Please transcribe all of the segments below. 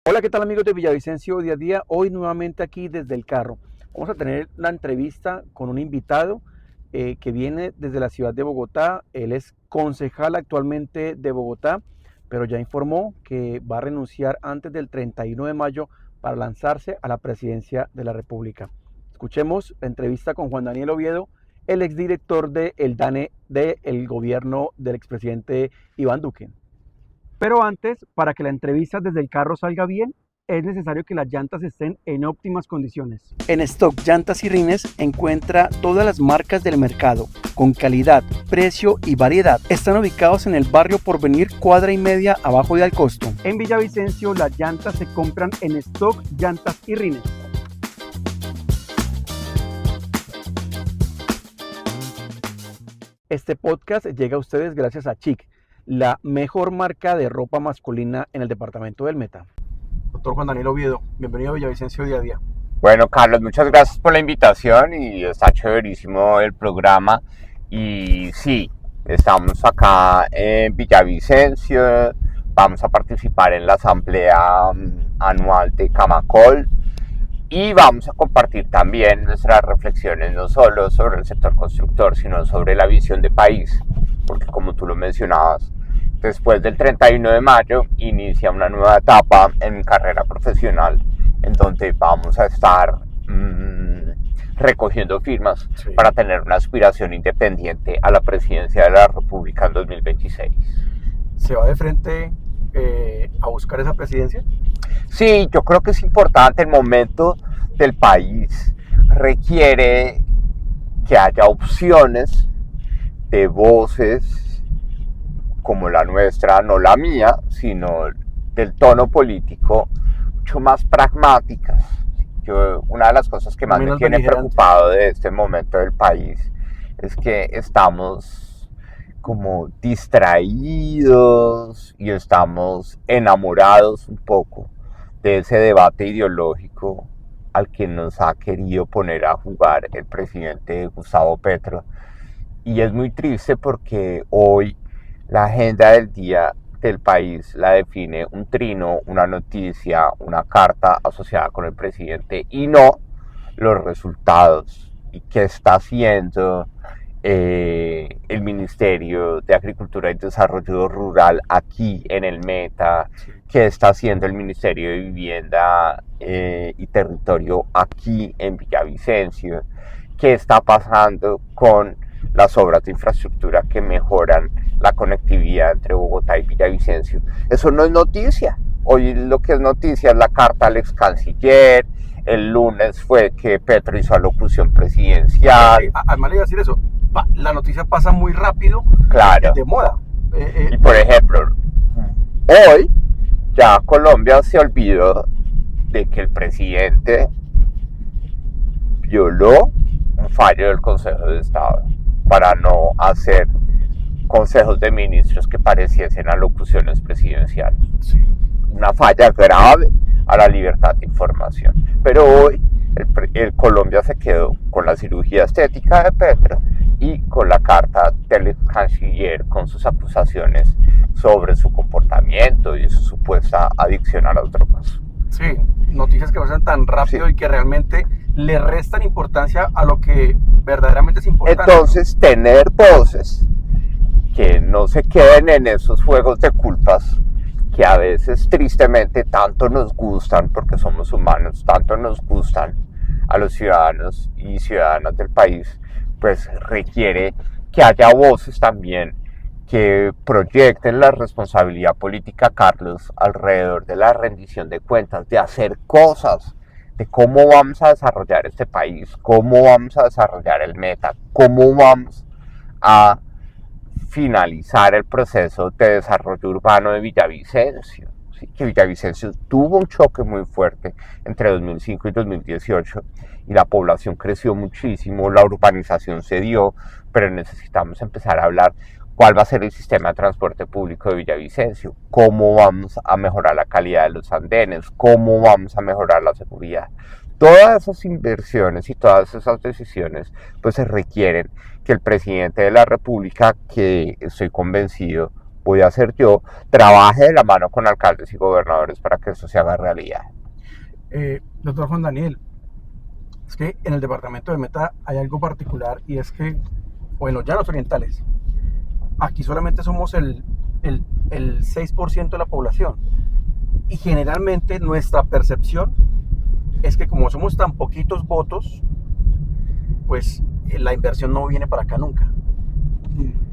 Hola, ¿qué tal amigos de Villavicencio Día a Día? Hoy nuevamente aquí desde el carro. Vamos a tener la entrevista con un invitado que viene desde la ciudad de Bogotá. Él es concejal actualmente de Bogotá, pero ya informó que va a renunciar antes del 31 de mayo para lanzarse a la presidencia de la República. Escuchemos la entrevista con Juan Daniel Oviedo, el exdirector de el DANE del gobierno del expresidente Iván Duque. Pero antes, para que la entrevista desde el carro salga bien, es necesario que las llantas estén en óptimas condiciones. En Stock Llantas y Rines encuentra todas las marcas del mercado, con calidad, precio y variedad. Están ubicados en el barrio Porvenir, cuadra y media abajo de Alcosto. En Villavicencio, las llantas se compran en Stock Llantas y Rines. Este podcast llega a ustedes gracias a Chic, la mejor marca de ropa masculina en el departamento del Meta. Doctor Juan Daniel Oviedo, bienvenido a Villavicencio Día a Día. Bueno, Carlos, muchas gracias por la invitación y está chéverísimo el programa. Y sí, estamos acá en Villavicencio, vamos a participar en la asamblea anual de Camacol y vamos a compartir también nuestras reflexiones no solo sobre el sector constructor, sino sobre la visión de país, porque como tú lo mencionabas, después del 31 de mayo inicia una nueva etapa en mi carrera profesional en donde vamos a estar recogiendo firmas para tener una aspiración independiente a la presidencia de la República en 2026. ¿Se va de frente a buscar esa presidencia? Sí, yo creo que es importante. El momento del país requiere que haya opciones de voces como la nuestra, no la mía, sino del tono político, mucho más pragmáticas. Una de las cosas que más me tiene preocupado de este momento del país es que estamos como distraídos y estamos enamorados un poco de ese debate ideológico al que nos ha querido poner a jugar el presidente Gustavo Petro. Y es muy triste porque hoy la agenda del día del país la define un trino, una noticia, una carta asociada con el presidente y no los resultados y qué está haciendo el Ministerio de Agricultura y Desarrollo Rural aquí en el Meta, qué está haciendo el Ministerio de Vivienda y Territorio aquí en Villavicencio, qué está pasando con las obras de infraestructura que mejoran la conectividad entre Bogotá y Villavicencio. Eso no es noticia. Hoy lo que es noticia es la carta al ex canciller. El lunes fue que Petro hizo alocución presidencial. Además le iba a decir eso, la noticia pasa muy rápido, claro, de moda. Y por ejemplo, hoy ya Colombia se olvidó de que el presidente violó un fallo del Consejo de Estado para no hacer consejos de ministros que pareciesen alocuciones presidenciales. Sí. Una falla grave a la libertad de información. Pero hoy el Colombia se quedó con la cirugía estética de Petro y con la carta del canciller con sus acusaciones sobre su comportamiento y su supuesta adicción a las drogas. Sí, noticias que pasan tan rápido y que realmente le restan importancia a lo que verdaderamente es importante. Entonces, tener voces que no se queden en esos juegos de culpas que a veces tristemente tanto nos gustan, porque somos humanos, tanto nos gustan a los ciudadanos y ciudadanas del país, pues requiere que haya voces también que proyecten la responsabilidad política, Carlos, alrededor de la rendición de cuentas, de hacer cosas, de cómo vamos a desarrollar este país, cómo vamos a desarrollar el Meta, cómo vamos a finalizar el proceso de desarrollo urbano de Villavicencio. ¿Sí? Que Villavicencio tuvo un choque muy fuerte entre 2005 y 2018 y la población creció muchísimo, la urbanización se dio, pero necesitamos empezar a hablar cuál va a ser el sistema de transporte público de Villavicencio, cómo vamos a mejorar la calidad de los andenes, cómo vamos a mejorar la seguridad. Todas esas inversiones y todas esas decisiones pues se requieren que el presidente de la República, que estoy convencido voy a hacer yo, trabaje de la mano con alcaldes y gobernadores para que eso se haga realidad. Doctor Juan Daniel, es que en el departamento de Meta hay algo particular y es que, o en los llanos orientales, aquí solamente somos el 6% de la población y generalmente nuestra percepción es que como somos tan poquitos votos, pues la inversión no viene para acá nunca.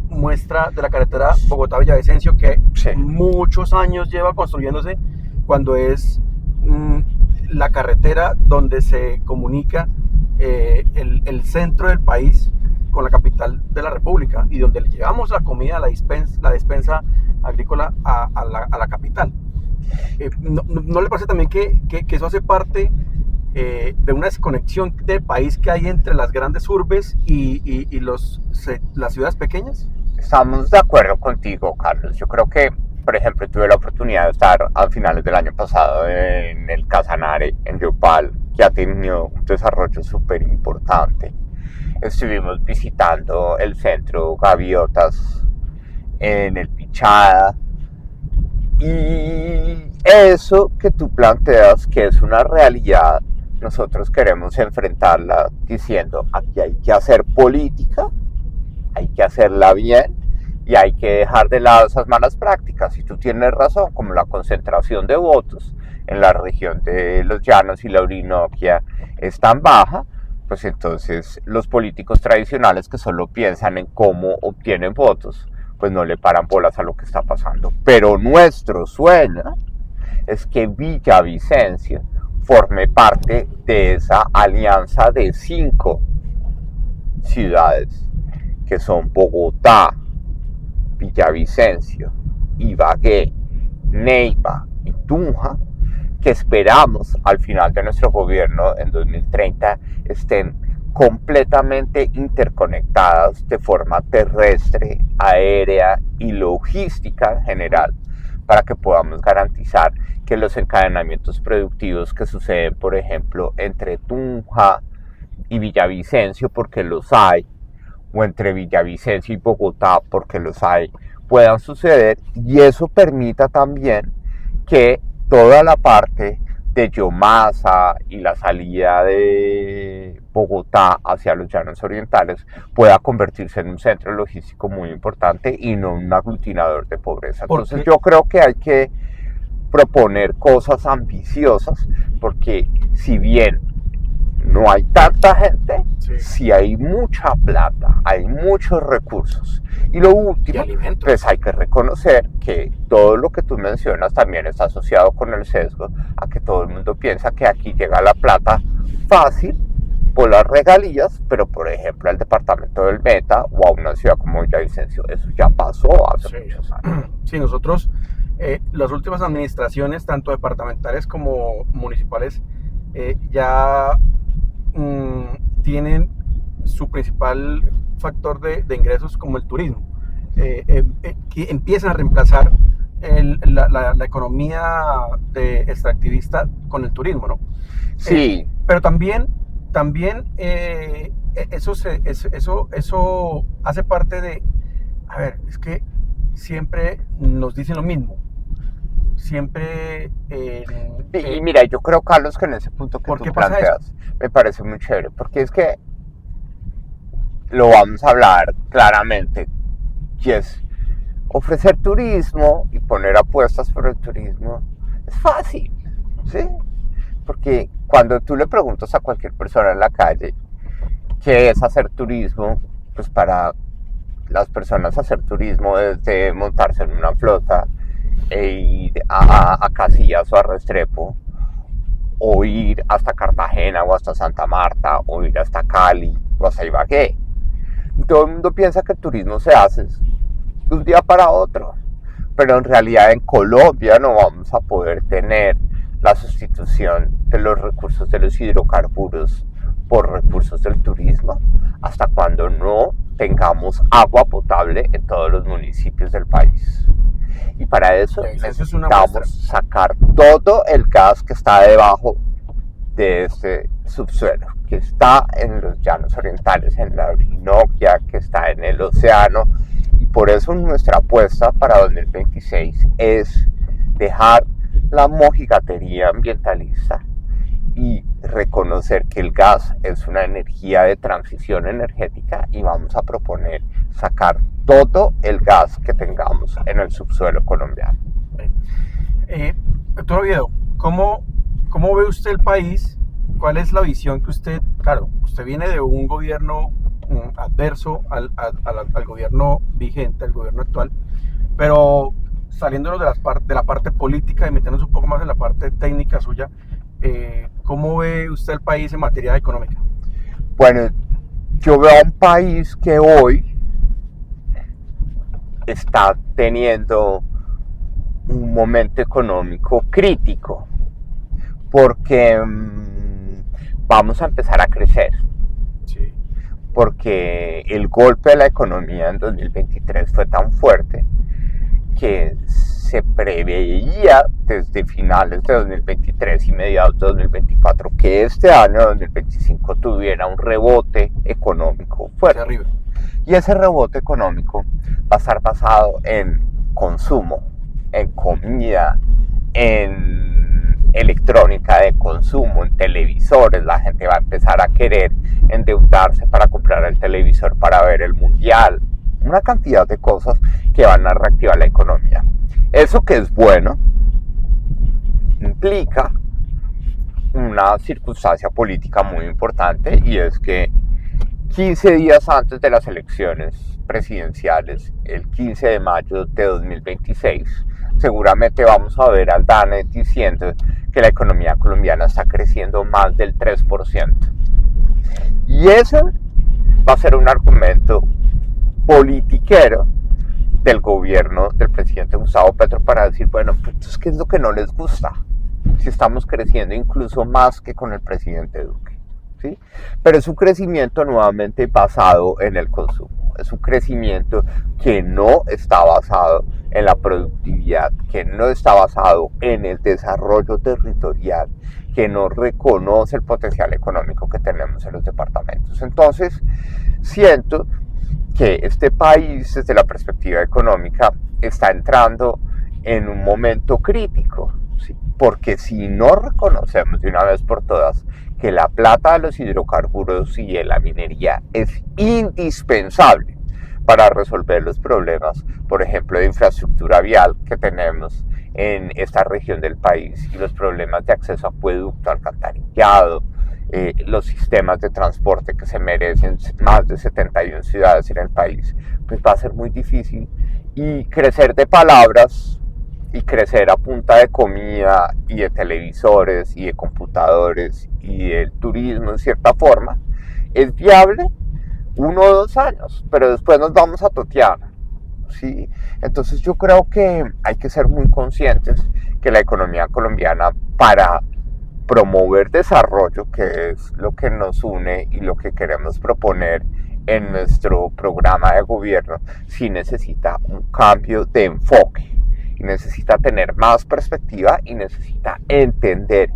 Muestra de la carretera Bogotá-Villavicencio que Sí. muchos años lleva construyéndose cuando es la carretera donde se comunica el centro del país con la capital de la República y donde le llevamos la comida, la despensa agrícola a la capital. ¿No le parece también que eso hace parte de una desconexión del país que hay entre las grandes urbes y las ciudades pequeñas? Estamos de acuerdo contigo, Carlos. Yo creo que, por ejemplo, tuve la oportunidad de estar a finales del año pasado en el Casanare, en Yopal, que ha tenido un desarrollo súper importante. Estuvimos visitando el centro Gaviotas en el Pichada. Y eso que tú planteas, que es una realidad, nosotros queremos enfrentarla diciendo, aquí hay que hacer política, hay que hacerla bien y hay que dejar de lado esas malas prácticas. Y tú tienes razón, como la concentración de votos en la región de los Llanos y la Orinoquia es tan baja, pues entonces los políticos tradicionales que solo piensan en cómo obtienen votos, pues no le paran bolas a lo que está pasando. Pero nuestro sueño es que Villavicencio forme parte de esa alianza de 5 ciudades, que son Bogotá, Villavicencio, Ibagué, Neiva y Tunja, que esperamos al final de nuestro gobierno en 2030 estén completamente interconectadas de forma terrestre, aérea y logística en general, para que podamos garantizar que los encadenamientos productivos que suceden, por ejemplo, entre Tunja y Villavicencio, porque los hay, o entre Villavicencio y Bogotá, porque los hay, puedan suceder, y eso permita también que toda la parte de Yomasa y la salida de Bogotá hacia los Llanos Orientales pueda convertirse en un centro logístico muy importante y no un aglutinador de pobreza. Entonces yo creo que hay que proponer cosas ambiciosas, porque si bien no hay tanta gente, sí hay mucha plata, hay muchos recursos. Y lo último, pues hay que reconocer que todo lo que tú mencionas también está asociado con el sesgo a que todo el mundo piensa que aquí llega la plata fácil por las regalías, pero por ejemplo al departamento del Meta o a una ciudad como Villavicencio, eso ya pasó hace muchos años. Sí, nosotros, las últimas administraciones, tanto departamentales como municipales, ya tienen su principal factor de ingresos como el turismo, que empiezan a reemplazar la economía extractivista con el turismo, ¿no? Sí. Pero también eso hace parte de, a ver, es que siempre nos dicen lo mismo. Siempre y mira, yo creo, Carlos, que en ese punto que tú planteas me parece muy chévere, porque es que lo vamos a hablar claramente, que es ofrecer turismo y poner apuestas por el turismo es fácil, ¿sí? Porque cuando tú le preguntas a cualquier persona en la calle qué es hacer turismo, pues para las personas hacer turismo es de montarse en una flota e ir a Casillas o a Restrepo, o ir hasta Cartagena o hasta Santa Marta, o ir hasta Cali o hasta Ibagué. Todo el mundo piensa que el turismo se hace de un día para otro, pero en realidad en Colombia no vamos a poder tener la sustitución de los recursos de los hidrocarburos por recursos del turismo hasta cuando no tengamos agua potable en todos los municipios del país. Y para eso necesitamos sacar todo el gas que está debajo de este subsuelo, que está en los Llanos Orientales, en la Orinoquia, que está en el océano Y por eso nuestra apuesta para 2026 es dejar la mojigatería ambientalista y reconocer que el gas es una energía de transición energética y vamos a proponer sacar todo el gas que tengamos en el subsuelo colombiano. Doctor Oviedo, ¿cómo ve usted el país? ¿Cuál es la visión que usted, claro, usted viene de un gobierno adverso al gobierno vigente, al gobierno actual, pero saliéndonos de la parte política y metiéndonos un poco más en la parte técnica suya, ¿cómo ve usted el país en materia económica? Bueno, yo veo a un país que hoy está teniendo un momento económico crítico porque vamos a empezar a crecer. Sí. Porque el golpe de la economía en 2023 fue tan fuerte que se preveía desde finales de 2023 y mediados de 2024 que este año 2025 tuviera un rebote económico fuerte. Arriba. Y ese rebote económico va a estar basado en consumo, en comida, en electrónica de consumo, en televisores. La gente va a empezar a querer endeudarse para comprar el televisor para ver el mundial, una cantidad de cosas que van a reactivar la economía. Eso, que es bueno, implica una circunstancia política muy importante, y es que 15 días antes de las elecciones presidenciales, el 15 de mayo de 2026, seguramente vamos a ver al DANE diciendo que la economía colombiana está creciendo más del 3%. Y ese va a ser un argumento politiquero del gobierno del presidente Gustavo Petro para decir, bueno, pues, ¿qué es lo que no les gusta? Si estamos creciendo incluso más que con el presidente Duque, ¿sí? Pero es un crecimiento nuevamente basado en el consumo. Es un crecimiento que no está basado en la productividad, que no está basado en el desarrollo territorial, que no reconoce el potencial económico que tenemos en los departamentos. Entonces, siento que este país, desde la perspectiva económica, está entrando en un momento crítico, ¿sí? Porque si no reconocemos de una vez por todas que la plata de los hidrocarburos y de la minería es indispensable para resolver los problemas, por ejemplo, de infraestructura vial que tenemos en esta región del país, y los problemas de acceso a acueducto, alcantarillado, los sistemas de transporte que se merecen más de 71 ciudades en el país, pues va a ser muy difícil. Y crecer de palabras y crecer a punta de comida y de televisores y de computadores y del turismo en cierta forma es viable 1 o 2 años, pero después nos vamos a totear, ¿sí? Entonces yo creo que hay que ser muy conscientes que la economía colombiana, para promover desarrollo, que es lo que nos une y lo que queremos proponer en nuestro programa de gobierno, sí necesita un cambio de enfoque, y necesita tener más perspectiva, y necesita entender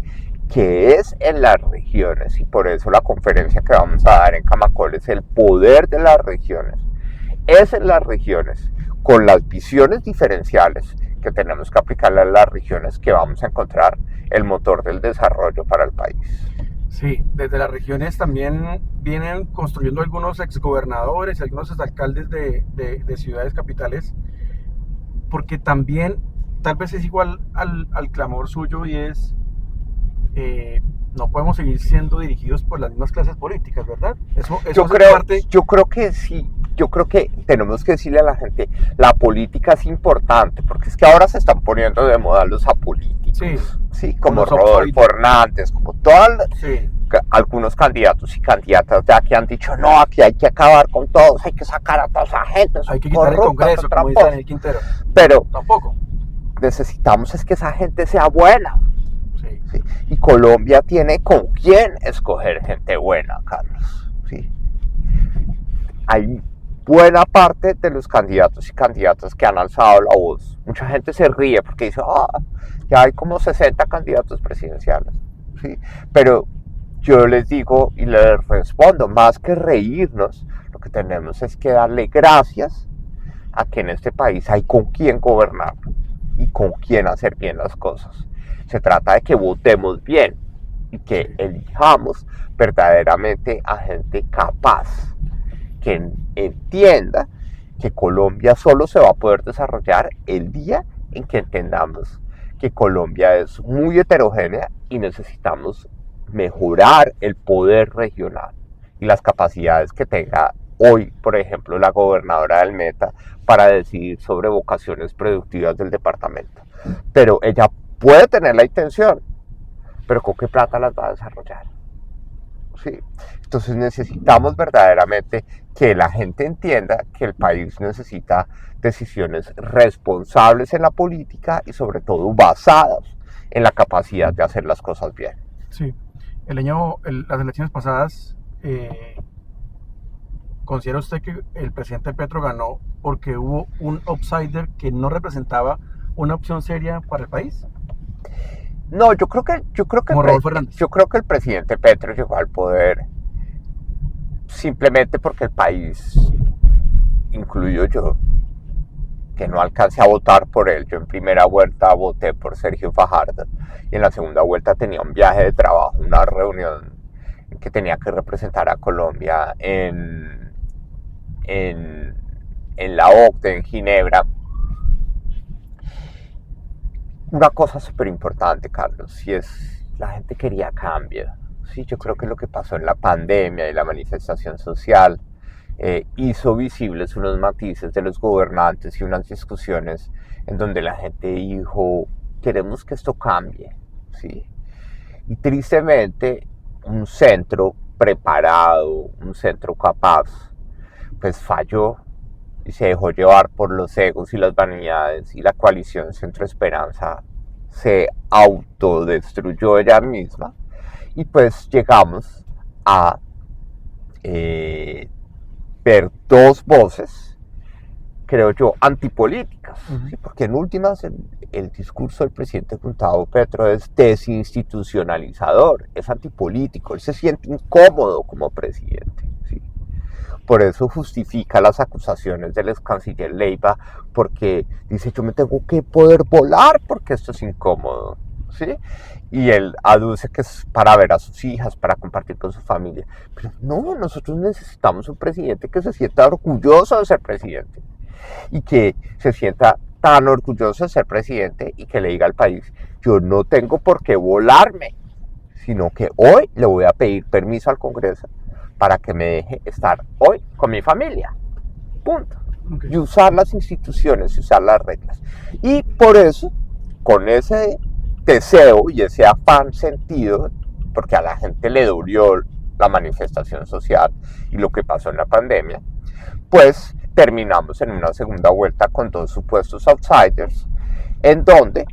que es en las regiones, y por eso la conferencia que vamos a dar en Camacol es el poder de las regiones. Es en las regiones, con las visiones diferenciales que tenemos que aplicarle a las regiones, que vamos a encontrar el motor del desarrollo para el país. Sí, desde las regiones también vienen construyendo algunos exgobernadores y algunos exalcaldes de ciudades capitales, porque también tal vez es igual al clamor suyo, y es no podemos seguir siendo dirigidos por las mismas clases políticas, ¿verdad? Yo creo que sí. Yo creo que tenemos que decirle a la gente, la política es importante, porque es que ahora se están poniendo de moda los apolíticos, sí, como Rodolfo Hernández, como algunos candidatos y candidatas ya que han dicho, no, aquí hay que acabar con todos, hay que sacar a toda esa gente, hay que quitar el Congreso, como dice Daniel Quintero. Pero tampoco necesitamos es que esa gente sea buena. Sí. Y Colombia tiene con quién escoger gente buena, Carlos. ¿Sí? Hay buena parte de los candidatos y candidatas que han alzado la voz. Mucha gente se ríe porque dice, ya hay como 60 candidatos presidenciales. ¿Sí? Pero yo les digo y les respondo, más que reírnos, lo que tenemos es que darle gracias a que en este país hay con quién gobernar y con quién hacer bien las cosas. Se trata de que votemos bien y que elijamos verdaderamente a gente capaz, que entienda que Colombia solo se va a poder desarrollar el día en que entendamos que Colombia es muy heterogénea y necesitamos mejorar el poder regional y las capacidades que tenga hoy, por ejemplo, la gobernadora del Meta para decidir sobre vocaciones productivas del departamento. Pero ella puede tener la intención, pero ¿con qué plata las va a desarrollar? ¿Sí? Entonces necesitamos verdaderamente que la gente entienda que el país necesita decisiones responsables en la política y sobre todo basadas en la capacidad de hacer las cosas bien. Sí, las elecciones pasadas, ¿considera usted que el presidente Petro ganó porque hubo un outsider que no representaba una opción seria para el país? No, yo creo que el presidente Petro llegó al poder simplemente porque el país, incluyo yo, que no alcancé a votar por él. Yo en primera vuelta voté por Sergio Fajardo y en la segunda vuelta tenía un viaje de trabajo, una reunión que tenía que representar a Colombia en la OCDE, en Ginebra. Una cosa súper importante, Carlos, y es la gente quería cambio. Sí, yo creo que lo que pasó en la pandemia y la manifestación social hizo visibles unos matices de los gobernantes y unas discusiones en donde la gente dijo, queremos que esto cambie, ¿sí? Y tristemente, un centro preparado, un centro capaz, pues falló y se dejó llevar por los egos y las vanidades, y la coalición Centro Esperanza se autodestruyó ella misma, y pues llegamos a ver dos voces, creo yo, antipolíticas, ¿sí? Porque en últimas el discurso del presidente Gustavo Petro es desinstitucionalizador, es antipolítico, él se siente incómodo como presidente, ¿sí? Por eso justifica las acusaciones del ex canciller Leiva, porque dice, yo me tengo que poder volar porque esto es incómodo, ¿sí? Y él aduce que es para ver a sus hijas, para compartir con su familia. Pero no, nosotros necesitamos un presidente que se sienta orgulloso de ser presidente y que se sienta tan orgulloso de ser presidente y que le diga al país, yo no tengo por qué volarme, sino que hoy le voy a pedir permiso al Congreso para que me deje estar hoy con mi familia, punto. Okay. Y usar las instituciones, y usar las reglas. Y por eso, con ese deseo y ese afán sentido, porque a la gente le dolió la manifestación social y lo que pasó en la pandemia, pues terminamos en una segunda vuelta con dos supuestos outsiders, en donde,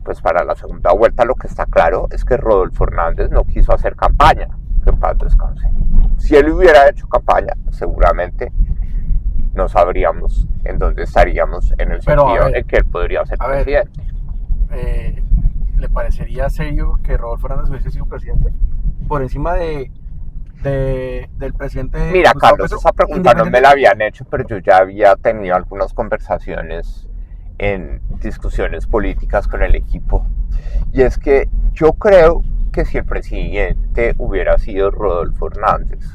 pues para la segunda vuelta lo que está claro es que Rodolfo Hernández no quiso hacer campaña, que en paz descanse. Si él hubiera hecho campaña, seguramente no sabríamos en dónde estaríamos en el sentido en que él podría ser presidente. ¿Le parecería serio que Rodolfo Hernández hubiese sido presidente? Por encima del presidente... Mira, Carlos, esa pregunta no me la habían hecho, pero yo ya había tenido algunas conversaciones en discusiones políticas con el equipo. Y es que yo creo que si el presidente hubiera sido Rodolfo Hernández,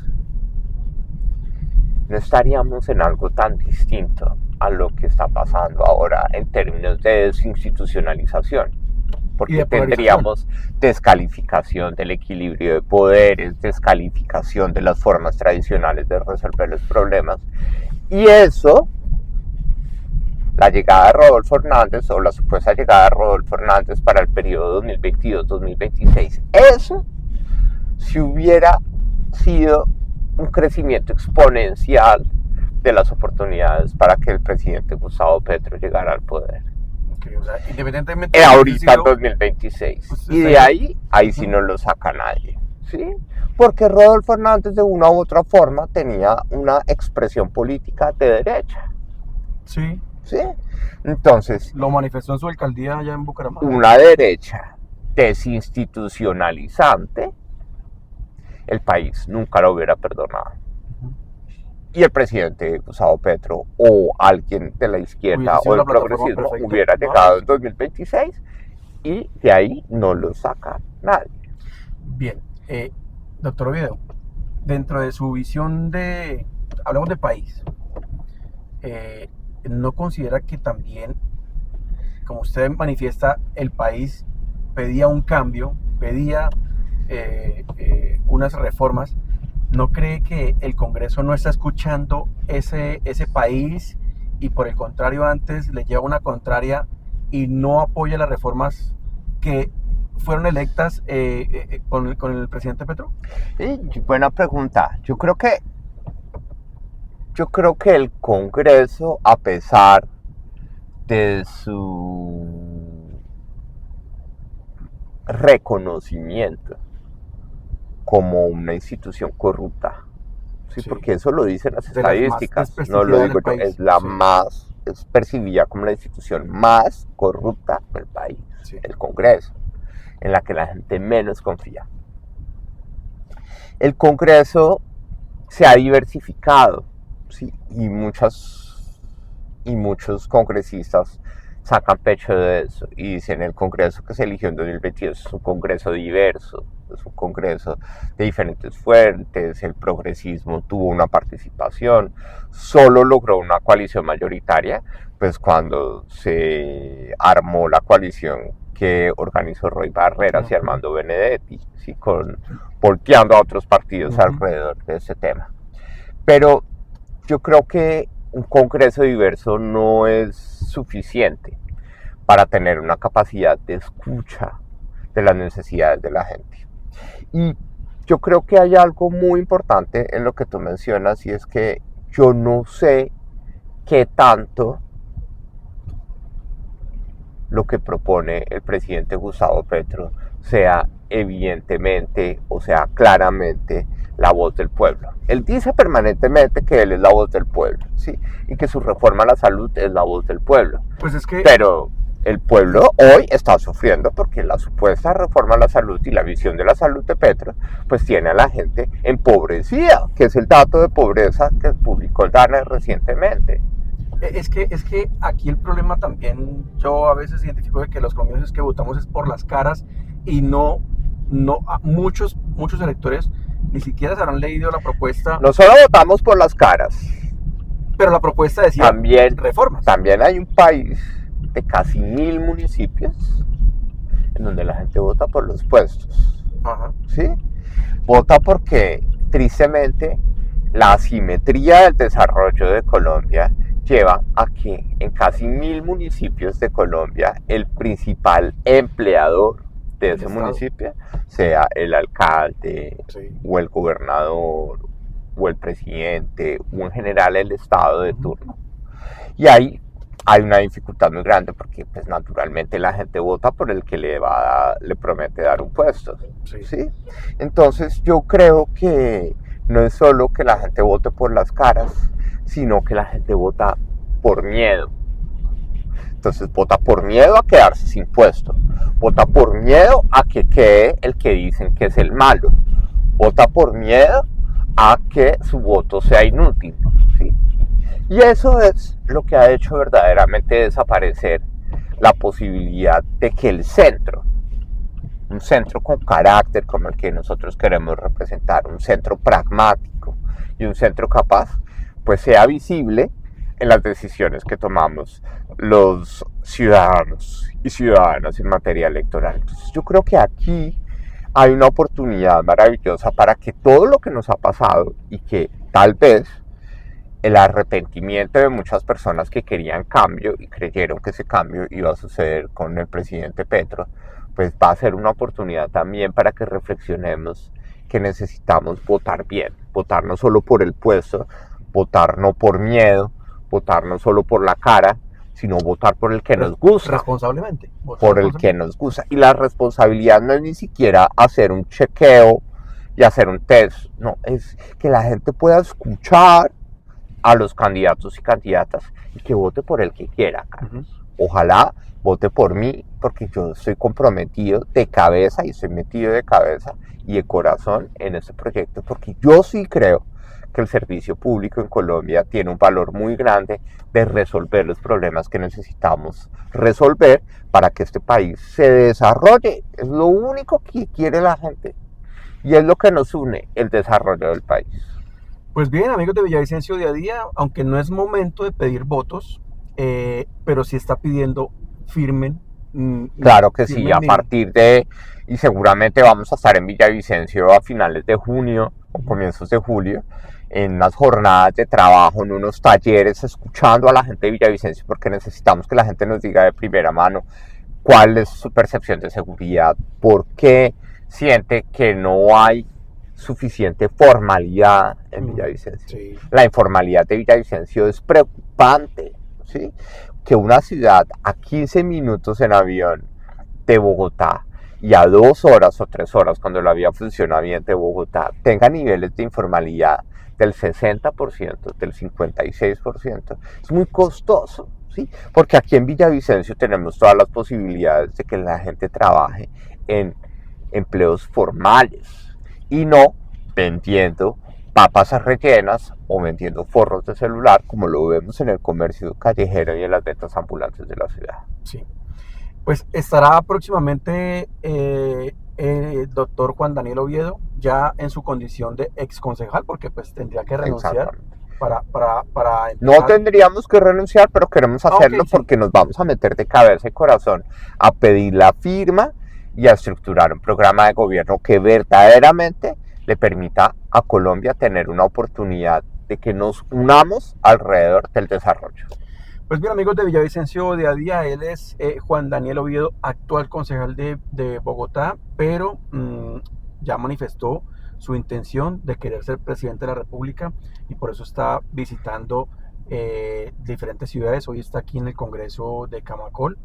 no estaríamos en algo tan distinto a lo que está pasando ahora en términos de desinstitucionalización, porque tendríamos descalificación del equilibrio de poderes, descalificación de las formas tradicionales de resolver los problemas, y eso, la llegada de Rodolfo Hernández o la supuesta llegada de Rodolfo Hernández para el periodo 2022-2026, eso, si hubiera sido un crecimiento exponencial de las oportunidades para que el presidente Gustavo Petro llegara al poder. Okay, o sea, independientemente ahorita en 2026. Pues y de ahí sí no lo saca nadie, ¿sí? Porque Rodolfo Hernández de una u otra forma tenía una expresión política de derecha. Sí. ¿Sí? Entonces... Lo manifestó en su alcaldía allá en Bucaramanga. Una derecha desinstitucionalizante, el país nunca lo hubiera perdonado. y el presidente Gustavo Petro o alguien de la izquierda o del progresismo hubiera llegado en 2026 y de ahí no lo saca nadie. Bien, doctor Oviedo, dentro de su visión hablamos de país, ¿no considera que también, como usted manifiesta, el país pedía un cambio, pedía unas reformas? ¿No cree que el Congreso no está escuchando ese país y por el contrario antes le lleva una contraria y no apoya las reformas que fueron electas con el presidente Petro? Buena pregunta. Yo creo que el Congreso, a pesar de su reconocimiento como una institución corrupta, ¿sí? Porque eso lo dicen las estadísticas, no lo digo yo, es la más, es percibida como la institución más corrupta del país, el Congreso, en la que la gente menos confía. El Congreso se ha diversificado, ¿sí? y muchos congresistas sacan pecho de eso y dicen el Congreso que se eligió en 2022 es un Congreso diverso, es un Congreso de diferentes fuentes, el progresismo tuvo una participación, solo logró una coalición mayoritaria, pues cuando se armó la coalición que organizó Roy Barreras y Armando Benedetti, ¿sí? Volteando a otros partidos alrededor de ese tema. Pero yo creo que un Congreso diverso no es suficiente para tener una capacidad de escucha de las necesidades de la gente. Y yo creo que hay algo muy importante en lo que tú mencionas y es que yo no sé qué tanto lo que propone el presidente Gustavo Petro sea evidentemente, o sea, claramente la voz del pueblo. Él dice permanentemente que él es la voz del pueblo, ¿sí? Y que su reforma a la salud es la voz del pueblo. Pues es que... Pero el pueblo hoy está sufriendo porque la supuesta reforma a la salud y la visión de la salud de Petro pues tiene a la gente empobrecida, que es el dato de pobreza que publicó el DANE recientemente. Es que aquí el problema también, yo a veces identifico de que los colombianos es que votamos es por las caras y no muchos electores ni siquiera se habrán leído la propuesta. No solo votamos por las caras, pero la propuesta decía también reformas. También hay un país de casi 1000 municipios en donde la gente vota por los puestos. Ajá. ¿Sí? Vota porque tristemente la asimetría del desarrollo de Colombia lleva a que en casi 1000 municipios de Colombia el principal empleador de ese municipio sea el alcalde, o el gobernador o el presidente o en general el estado de turno. Y ahí hay una dificultad muy grande porque pues naturalmente la gente vota por el que le promete dar un puesto. ¿Sí? Entonces yo creo que no es solo que la gente vote por las caras, sino que la gente vota por miedo. Entonces vota por miedo a quedarse sin puesto, vota por miedo a que quede el que dicen que es el malo, vota por miedo a que su voto sea inútil, ¿sí? Y eso es lo que ha hecho verdaderamente desaparecer la posibilidad de que el centro, un centro con carácter como el que nosotros queremos representar, un centro pragmático y un centro capaz, pues sea visible en las decisiones que tomamos los ciudadanos y ciudadanas en materia electoral. Entonces yo creo que aquí hay una oportunidad maravillosa para que todo lo que nos ha pasado y que tal vez el arrepentimiento de muchas personas que querían cambio y creyeron que ese cambio iba a suceder con el presidente Petro, pues va a ser una oportunidad también para que reflexionemos que necesitamos votar bien, votar no solo por el puesto, votar no por miedo, votar no solo por la cara, sino votar por el que nos gusta. Responsablemente. Por el que nos gusta. Y la responsabilidad no es ni siquiera hacer un chequeo y hacer un test. No, es que la gente pueda escuchar a los candidatos y candidatas y que vote por el que quiera, Carlos. Ojalá vote por mí, porque yo estoy comprometido de cabeza y estoy metido de cabeza y de corazón en este proyecto, porque yo sí creo que el servicio público en Colombia tiene un valor muy grande de resolver los problemas que necesitamos resolver para que este país se desarrolle. Es lo único que quiere la gente y es lo que nos une, el desarrollo del país. Pues bien, amigos de Villavicencio Día a Día, aunque no es momento de pedir votos, pero sí está pidiendo firmen. Claro que sí, a partir de, y seguramente vamos a estar en Villavicencio a finales de junio o comienzos de julio, en unas jornadas de trabajo, en unos talleres, escuchando a la gente de Villavicencio, porque necesitamos que la gente nos diga de primera mano cuál es su percepción de seguridad, por qué siente que no hay suficiente formalidad en Villavicencio. Sí. La informalidad de Villavicencio es preocupante, ¿sí? Que una ciudad a 15 minutos en avión de Bogotá y a 2 horas o 3 horas cuando la vía funciona bien de Bogotá tenga niveles de informalidad del 60%, del 56%, es muy costoso, ¿sí? Porque aquí en Villavicencio tenemos todas las posibilidades de que la gente trabaje en empleos formales y no vendiendo papas rellenas o vendiendo forros de celular, como lo vemos en el comercio callejero y en las ventas ambulantes de la ciudad. Sí. Pues estará próximamente el doctor Juan Daniel Oviedo, ya en su condición de ex concejal, porque pues tendría que renunciar para empezar. No tendríamos que renunciar, pero queremos hacerlo porque nos vamos a meter de cabeza y corazón a pedir la firma y a estructurar un programa de gobierno que verdaderamente le permita a Colombia tener una oportunidad de que nos unamos alrededor del desarrollo. Pues bien, amigos de Villavicencio Día a Día, él es Juan Daniel Oviedo, actual concejal de Bogotá, pero ya manifestó su intención de querer ser presidente de la República y por eso está visitando diferentes ciudades. Hoy está aquí en el Congreso de Camacol,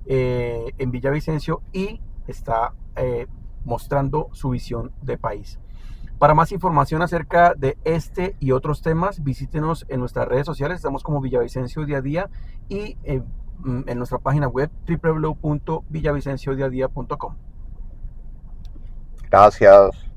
en Villavicencio, y está mostrando su visión de país. Para más información acerca de este y otros temas, visítenos en nuestras redes sociales. Estamos como Villavicencio Día a Día y en nuestra página web www.villavicenciodiadia.com. Gracias.